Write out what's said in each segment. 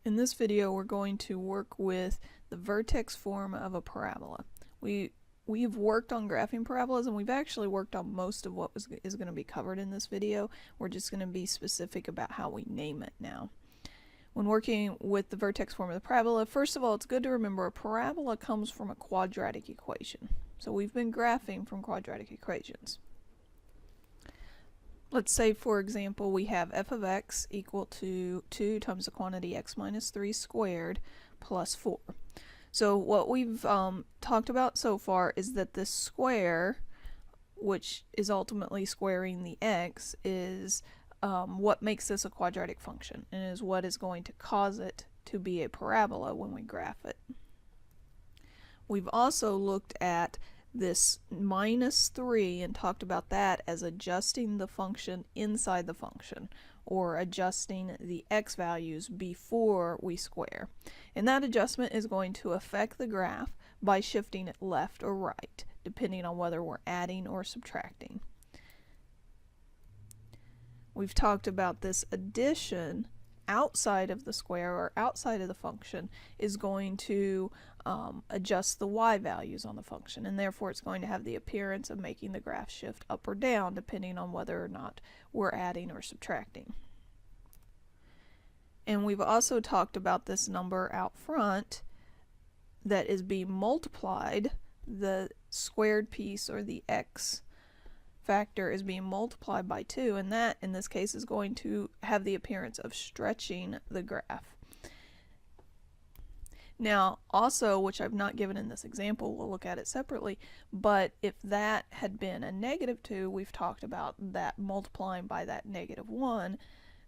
In this video, we're going to work with the vertex form of a parabola. We've worked on graphing parabolas, and we've actually worked on most of what is going to be covered in this video. We're just going to be specific about how we name it now. When working with the vertex form of the parabola, first of all, it's good to remember a parabola comes from a quadratic equation. So we've been graphing from quadratic equations. Let's say, for example, we have f of x equal to 2 times the quantity x minus 3 squared plus 4. So what we've talked about so far is that this square, which is ultimately squaring the x, is what makes this a quadratic function and is what is going to cause it to be a parabola when we graph it. We've also looked at this minus 3 and talked about that as adjusting the function inside the function, or adjusting the x values before we square. And that adjustment is going to affect the graph by shifting it left or right, depending on whether we're adding or subtracting. We've talked about this addition outside of the square or outside of the function is going to adjust the y values on the function, and therefore it's going to have the appearance of making the graph shift up or down depending on whether or not we're adding or subtracting. And we've also talked about this number out front that is being multiplied. The squared piece, or the x factor, is being multiplied by 2, and that in this case is going to have the appearance of stretching the graph. Now also, which I've not given in this example, we'll look at it separately, but if that had been a negative 2, we've talked about that multiplying by that negative 1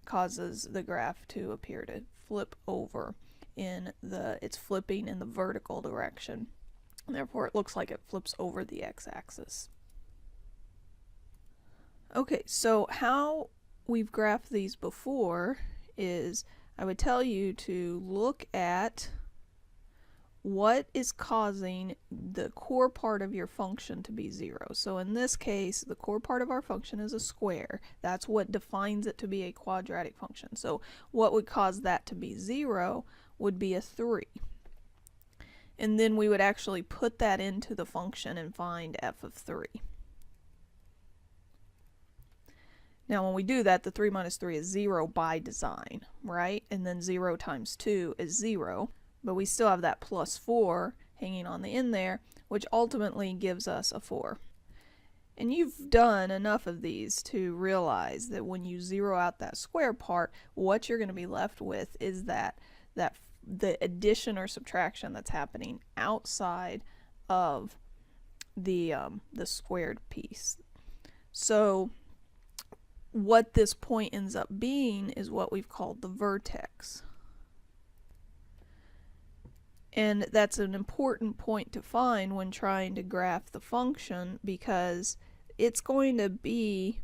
causes the graph to appear to flip over it's flipping in the vertical direction. Therefore it looks like it flips over the x-axis. Okay, so how we've graphed these before is I would tell you to look at what is causing the core part of your function to be 0. So in this case, the core part of our function is a square. That's what defines it to be a quadratic function. So what would cause that to be 0 would be a 3. And then we would actually put that into the function and find f of 3. Now when we do that, the 3 minus 3 is 0 by design, right? And then 0 times 2 is 0. But we still have that plus 4 hanging on the end there, which ultimately gives us a 4. And you've done enough of these to realize that when you zero out that square part, what you're going to be left with is the addition or subtraction that's happening outside of the squared piece. So what this point ends up being is what we've called the vertex. And that's an important point to find when trying to graph the function, because it's going to be,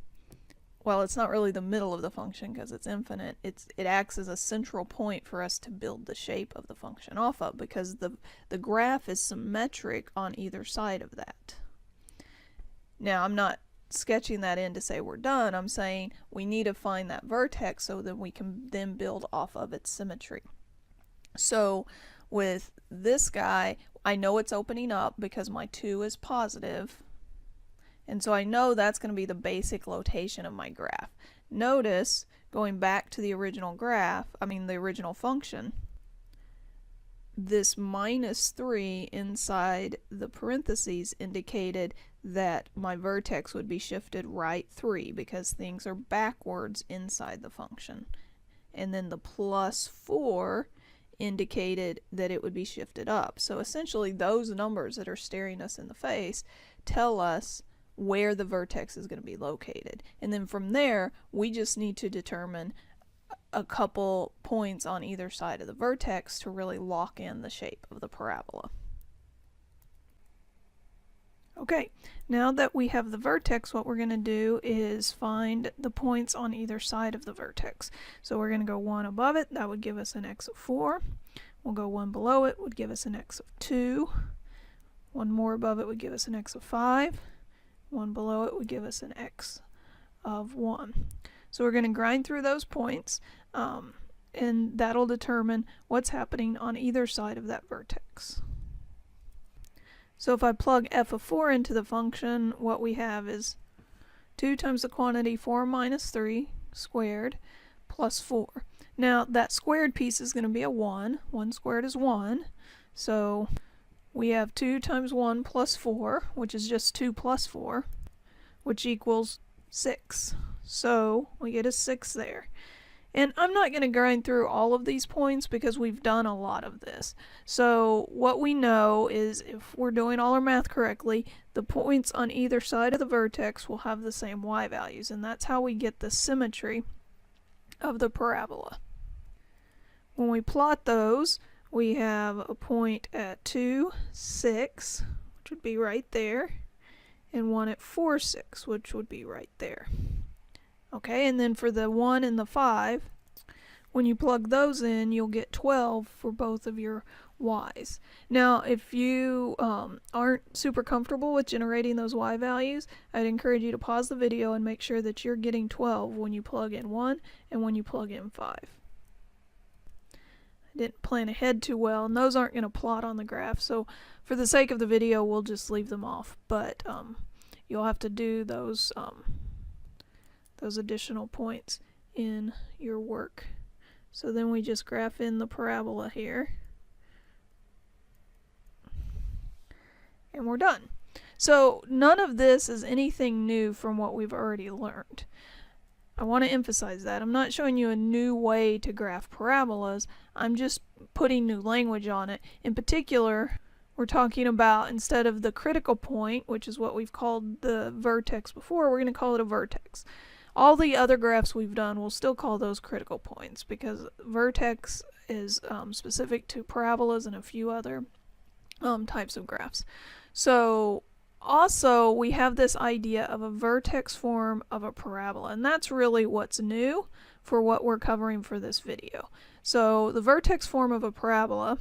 well, it's not really the middle of the function because it's infinite. It acts as a central point for us to build the shape of the function off of, because the graph is symmetric on either side of that. Now, I'm not sketching that in to say we're done. I'm saying we need to find that vertex so that we can then build off of its symmetry. So with this guy, I know it's opening up because my 2 is positive, and so I know that's going to be the basic location of my graph. Notice, going back to the original the original function, this minus 3 inside the parentheses indicated that my vertex would be shifted right 3 because things are backwards inside the function. And then the plus 4 indicated that it would be shifted up. So essentially those numbers that are staring us in the face tell us where the vertex is going to be located. And then from there, we just need to determine a couple points on either side of the vertex to really lock in the shape of the parabola. Okay, now that we have the vertex, what we're going to do is find the points on either side of the vertex. So we're going to go 1 above it, that would give us an x of 4. We'll go 1 below it, would give us an x of 2. 1 more above it would give us an x of 5. 1 below it would give us an x of 1. So we're going to grind through those points. and that'll determine what's happening on either side of that vertex. So if I plug f of 4 into the function, what we have is 2 times the quantity 4 minus 3 squared plus 4. Now that squared piece is going to be a 1. 1 squared is 1. So we have 2 times 1 plus 4, which is just 2 plus 4, which equals 6. So we get a 6 there. And I'm not going to grind through all of these points because we've done a lot of this. So what we know is if we're doing all our math correctly, the points on either side of the vertex will have the same y values, and that's how we get the symmetry of the parabola. When we plot those, we have a point at 2, 6, which would be right there, and one at 4, 6, which would be right there. Okay, and then for the 1 and the 5, when you plug those in, you'll get 12 for both of your y's. Now, if you aren't super comfortable with generating those y values, I'd encourage you to pause the video and make sure that you're getting 12 when you plug in 1 and when you plug in 5. I didn't plan ahead too well, and those aren't going to plot on the graph, so for the sake of the video, we'll just leave them off, but you'll have to do those additional points in your work. So then we just graph in the parabola here, and we're done. So none of this is anything new from what we've already learned. I want to emphasize that. I'm not showing you a new way to graph parabolas. I'm just putting new language on it. In particular, we're talking about, instead of the critical point, which is what we've called the vertex before, we're going to call it a vertex. All the other graphs we've done, we'll still call those critical points because vertex is specific to parabolas and a few other types of graphs. So also we have this idea of a vertex form of a parabola, and that's really what's new for what we're covering for this video. So the vertex form of a parabola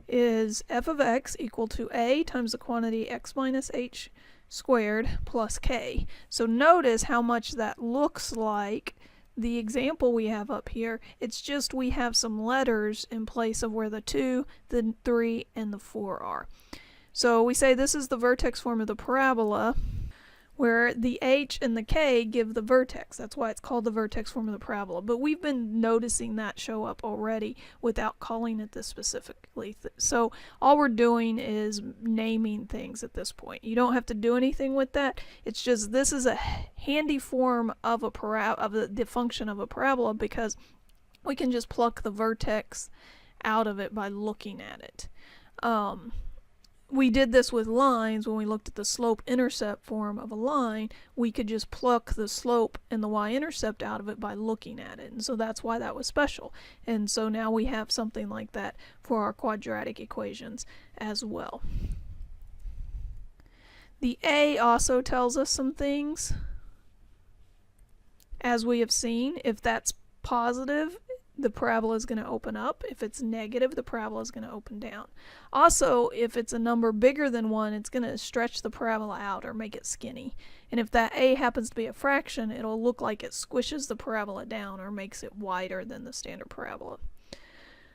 is f of x equal to a times the quantity x minus h squared plus k. So notice how much that looks like the example we have up here. It's just we have some letters in place of where the 2, the 3, and the 4 are. So we say this is the vertex form of the parabola, where the h and the k give the vertex. That's why it's called the vertex form of the parabola. But we've been noticing that show up already without calling it this specifically. So all we're doing is naming things at this point. You don't have to do anything with that. It's just this is a handy form of a the function of a parabola because we can just pluck the vertex out of it by looking at it. We did this with lines. When we looked at the slope-intercept form of a line, we could just pluck the slope and the y-intercept out of it by looking at it. And so that's why that was special. And so now we have something like that for our quadratic equations as well. The A also tells us some things. As we have seen, if that's positive, the parabola is going to open up. If it's negative, the parabola is going to open down. Also, if it's a number bigger than 1, it's going to stretch the parabola out or make it skinny. And if that a happens to be a fraction, it'll look like it squishes the parabola down or makes it wider than the standard parabola.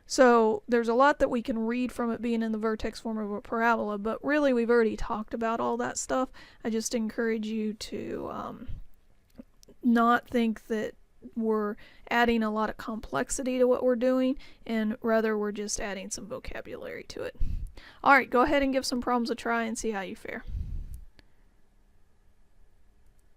So there's a lot that we can read from it being in the vertex form of a parabola, but really we've already talked about all that stuff. I just encourage you to not think that we're adding a lot of complexity to what we're doing, and rather we're just adding some vocabulary to it. Alright, go ahead and give some problems a try and see how you fare.